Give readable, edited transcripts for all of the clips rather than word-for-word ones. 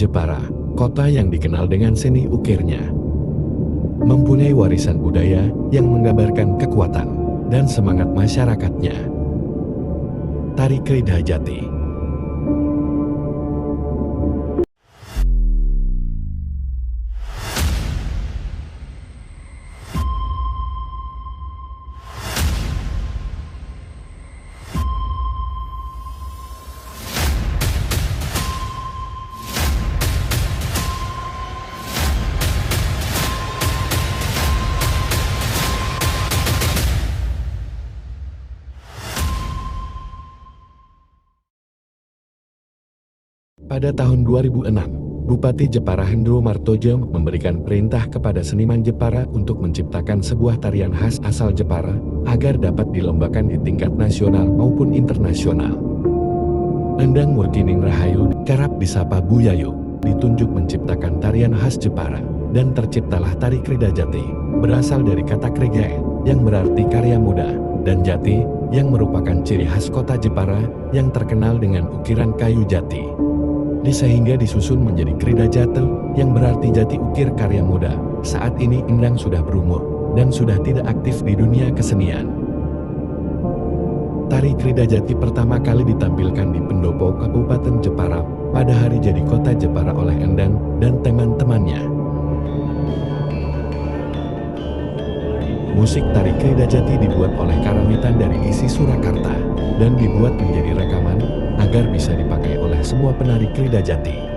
Jepara, kota yang dikenal dengan seni ukirnya, mempunyai warisan budaya yang menggambarkan kekuatan dan semangat masyarakatnya. Tari Krida Jati. Pada tahun 2006, Bupati Jepara Hendro Martojo memberikan perintah kepada seniman Jepara untuk menciptakan sebuah tarian khas asal Jepara agar dapat dilombakan di tingkat nasional maupun internasional. Endang Murkining Rahayu, kerap disapa Bu Yayu, ditunjuk menciptakan tarian khas Jepara, dan terciptalah tari Krida Jati, berasal dari kata Krigae, yang berarti karya muda, dan Jati, yang merupakan ciri khas kota Jepara yang terkenal dengan ukiran kayu jati. Sehingga disusun menjadi Krida Jati yang berarti jati ukir karya muda. Saat ini Endang sudah berumur dan sudah tidak aktif di dunia kesenian. Tari Krida Jati pertama kali ditampilkan di Pendopo, Kabupaten Jepara pada hari jadi kota Jepara oleh Endang dan teman-temannya. Musik tari Krida Jati dibuat oleh karawitan dari isi Surakarta dan dibuat menjadi rekaman agar bisa dipakai oleh semua penari Krida Jati.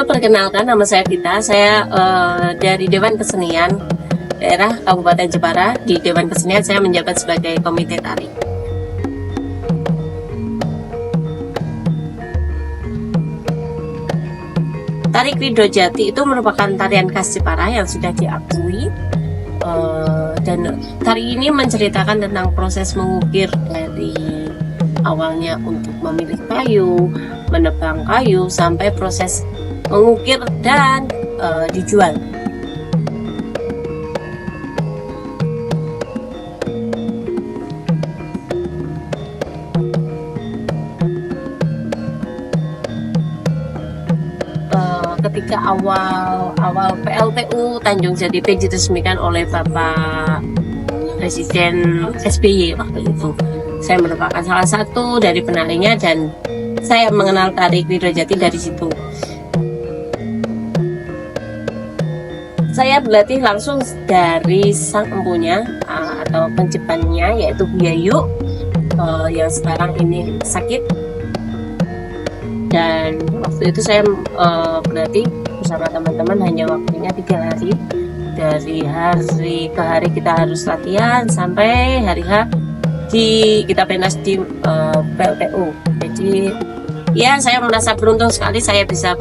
Perkenalkan, nama saya Vita. Saya dari Dewan Kesenian Daerah Kabupaten Jepara. Di Dewan Kesenian saya menjabat sebagai komite tari. Tari Krida Jati itu merupakan tarian khas Jepara yang sudah diakui, dan tari ini menceritakan tentang proses mengukir dari awalnya untuk memilih kayu, menebang kayu, sampai proses mengukir dan dijual. Ketika awal PLTU Tanjung Jati diresmikan oleh Bapak Presiden SBY waktu itu, saya merupakan salah satu dari penarinya dan saya mengenal tari Krida Jati dari situ. Saya berlatih langsung dari sang empunya atau penciptanya, yaitu Bu Yayu, yang sekarang ini sakit. Dan waktu itu saya berlatih bersama teman-teman hanya waktunya 3 hari. Dari hari ke hari kita harus latihan sampai hari H kita pentas di PLTU. Jadi ya, saya merasa beruntung sekali saya bisa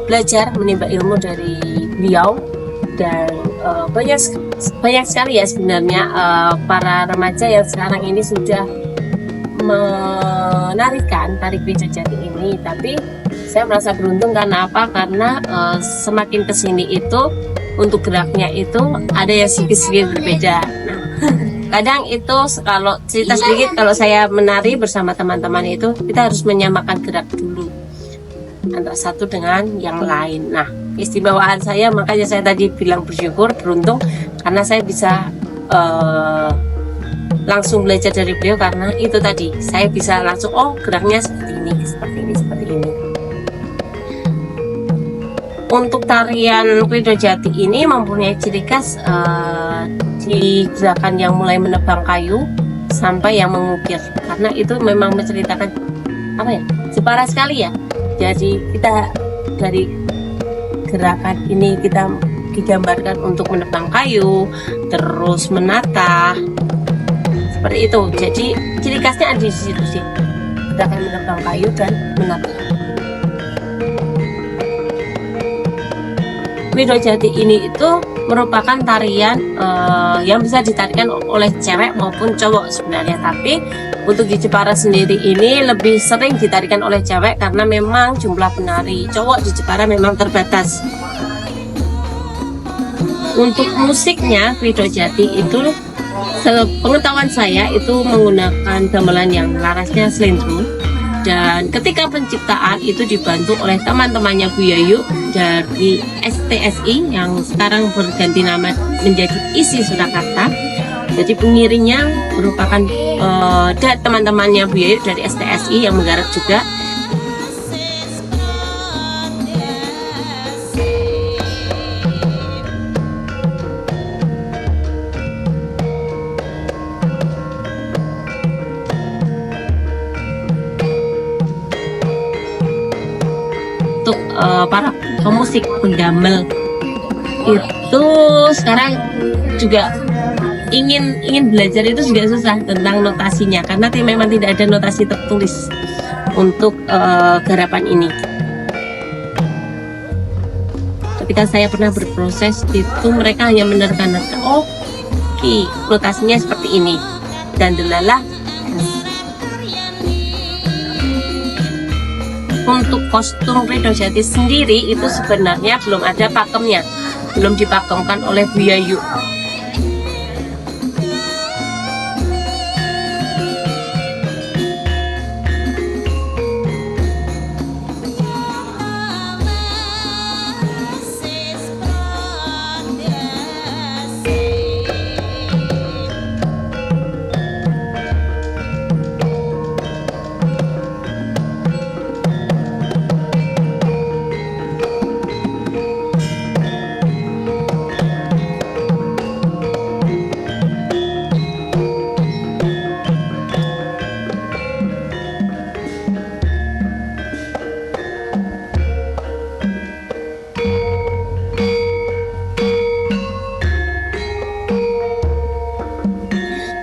belajar menimba ilmu dari beliau, dan banyak sekali ya sebenarnya para remaja yang sekarang ini sudah menarikan tari Krida Jati ini. Tapi saya merasa beruntung karena apa? Karena semakin kesini itu untuk geraknya itu ada yang sedikit berbeda. Nah, kadang itu kalau cerita sedikit, kalau saya menari bersama teman-teman itu kita harus menyamakan gerak dulu antara satu dengan yang lain. Nah, keistimewaan saya, makanya saya tadi bilang bersyukur, beruntung karena saya bisa langsung belajar dari beliau, karena itu tadi saya bisa langsung geraknya seperti ini, seperti ini, seperti ini. Untuk tarian Krida Jati ini mempunyai ciri khas di gerakan yang mulai menebang kayu sampai yang mengukir, karena itu memang menceritakan Jepara sekali ya. Jadi kita dari gerakan ini kita digambarkan untuk menebang kayu, terus menata, seperti itu. Jadi ciri khasnya ada di situ sih, gerakan menebang kayu dan menata. Krida Jati ini itu merupakan tarian yang bisa ditarikan oleh cewek maupun cowok sebenarnya, tapi untuk di Jepara sendiri ini lebih sering ditarikan oleh cewek karena memang jumlah penari cowok di Jepara memang terbatas. Untuk musiknya Krida Jati itu sepengetahuan saya itu menggunakan gamelan yang larasnya slendro, dan ketika penciptaan itu dibantu oleh teman-temannya Bu Yayu dari STSI yang sekarang berganti nama menjadi ISI Surakarta. Jadi pengiringnya merupakan teman-temannya Bu Yayu dari STSI yang menggarap juga. Untuk para pemusik penggamel itu sekarang juga ingin belajar itu juga susah tentang notasinya karena memang tidak ada notasi tertulis untuk garapan ini. Ketika saya pernah berproses itu mereka hanya menerka-nerka, oke, notasinya seperti ini dan delalah. Untuk kostum Krida Jati sendiri itu sebenarnya belum ada pakemnya, belum dipakemkan oleh Bu Yayu.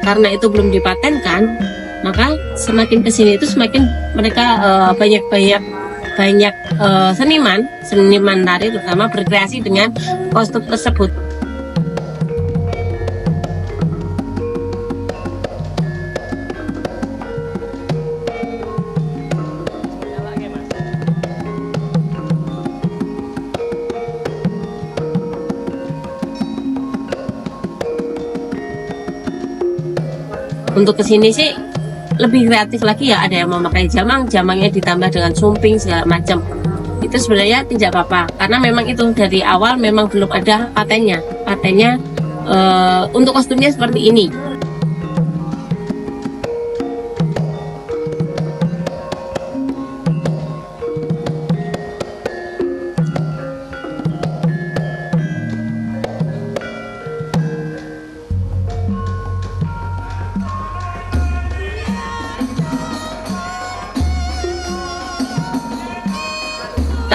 Karena itu belum dipatenkan, maka semakin kesini itu semakin mereka banyak seniman tari terutama berkreasi dengan kostum tersebut. Untuk kesini sih lebih kreatif lagi ya, ada yang memakai jamangnya ditambah dengan sumping segala macam. Itu sebenarnya tidak apa-apa karena memang itu dari awal memang belum ada patennya untuk kostumnya seperti ini.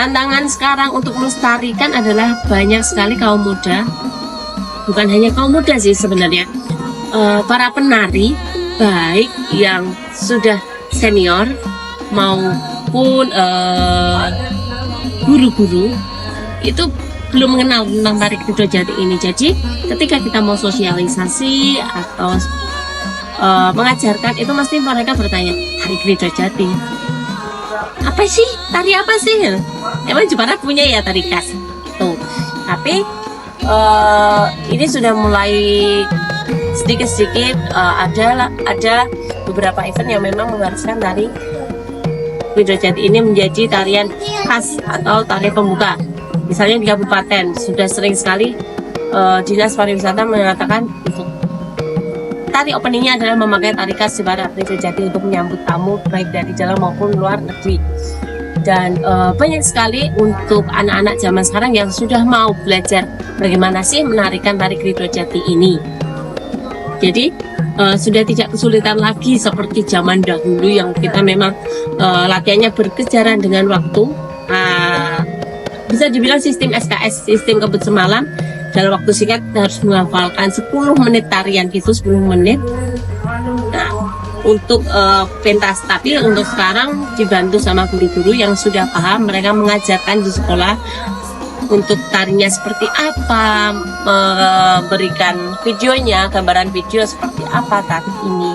Tantangan sekarang untuk melestarikan adalah banyak sekali kaum muda, bukan hanya kaum muda sih sebenarnya, para penari baik yang sudah senior maupun guru-guru itu belum mengenal tentang tari Krida Jati ini. Jadi ketika kita mau sosialisasi atau mengajarkan itu mesti mereka bertanya, tari Krida Jati apa sih? Tari apa sih? Emang Jepara punya ya tari khas tuh. Tapi ini sudah mulai sedikit-sedikit ada beberapa event yang memang mengharuskan tari Krida Jati ini menjadi tarian khas atau tari pembuka. Misalnya di kabupaten sudah sering sekali Dinas Pariwisata mengatakan untuk tari openingnya adalah memakai tari khas Jepara Krida Jati untuk menyambut tamu baik dari dalam maupun luar negeri. Dan banyak sekali untuk anak-anak zaman sekarang yang sudah mau belajar bagaimana sih menarikan tari Krida Jati ini. Jadi sudah tidak kesulitan lagi seperti zaman dahulu yang kita memang latihannya berkejaran dengan waktu. Bisa dibilang sistem SKS, sistem kebut semalam, dalam waktu singkat harus menghafalkan 10 menit tarian itu 10 menit. Nah, untuk pentas, tapi untuk sekarang dibantu sama guru-guru yang sudah paham, mereka mengajarkan di sekolah untuk tarinya seperti apa, memberikan videonya, gambaran video seperti apa tari ini.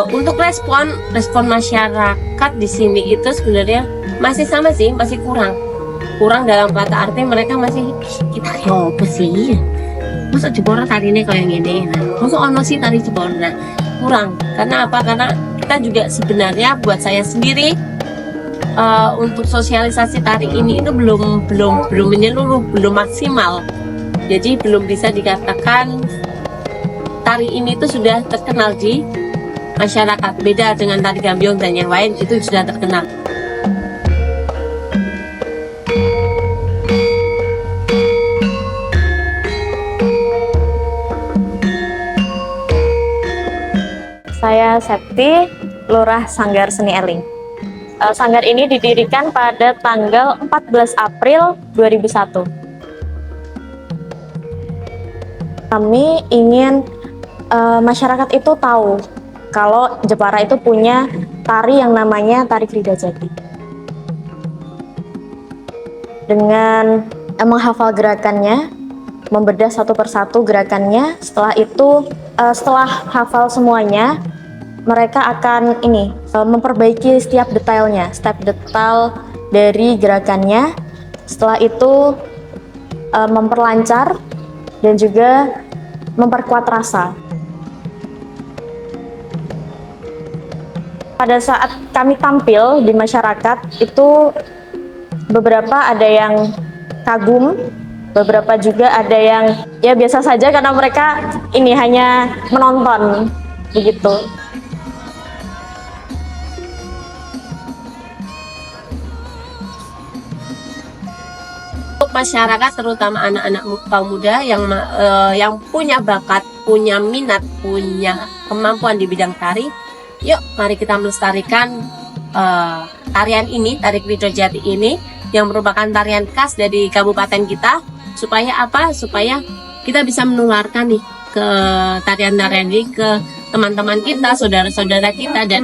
Untuk respon masyarakat di sini itu sebenarnya masih sama sih, masih kurang dalam kata arti mereka masih kita yang apa sih, masa Jepara tari ini kayak gini, masa ono sih tari Jepara, kurang. Karena apa? Karena kita juga sebenarnya buat saya sendiri untuk sosialisasi tari ini itu belum menyeluruh, belum maksimal. Jadi belum bisa dikatakan tari ini itu sudah terkenal di masyarakat. Beda dengan tari gambyong dan yang lain, itu sudah terkenal. Saya Septi, Lurah Sanggar Seni Eling. Sanggar ini didirikan pada tanggal 14 April 2001. Kami ingin masyarakat itu tahu kalau Jepara itu punya tari yang namanya tari Krida Jati. Dengan menghafal gerakannya, membedah satu persatu gerakannya, setelah itu setelah hafal semuanya, mereka akan memperbaiki setiap detailnya, step detail dari gerakannya. Setelah itu memperlancar dan juga memperkuat rasa. Pada saat kami tampil di masyarakat itu beberapa ada yang kagum, beberapa juga ada yang ya biasa saja karena mereka ini hanya menonton begitu. Untuk masyarakat, terutama anak-anak kaum muda yang punya bakat, punya minat, punya kemampuan di bidang tari, yuk mari kita melestarikan tarian ini, tari Krida Jati ini, yang merupakan tarian khas dari kabupaten kita. Supaya apa? Supaya kita bisa menularkan nih ke tarian-tarian ini ke teman-teman kita, saudara-saudara kita, dan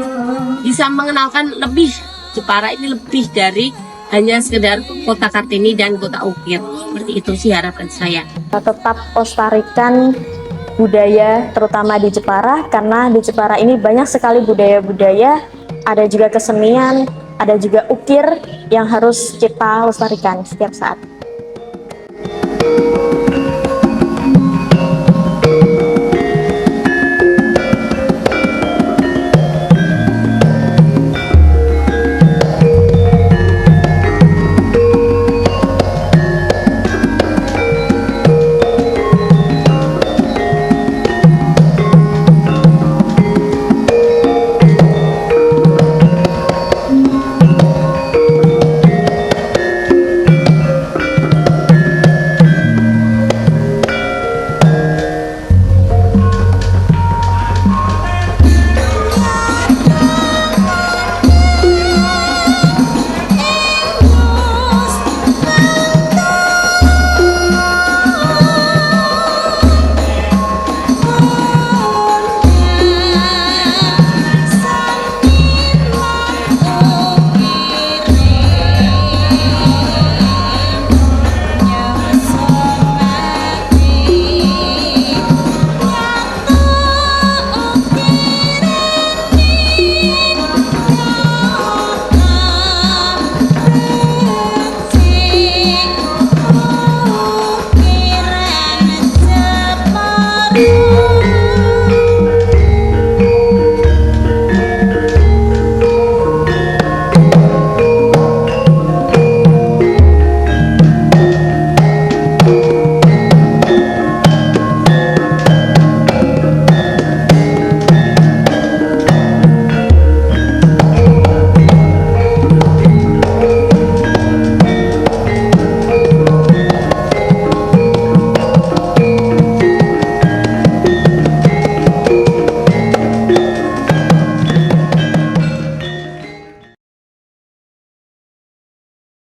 bisa mengenalkan lebih Jepara ini lebih dari hanya sekedar kota Kartini dan kota Ukir. Seperti itu sih harapan saya. Tetap lestarikan budaya terutama di Jepara, karena di Jepara ini banyak sekali budaya-budaya, ada juga kesenian, ada juga ukir yang harus kita lestarikan setiap saat.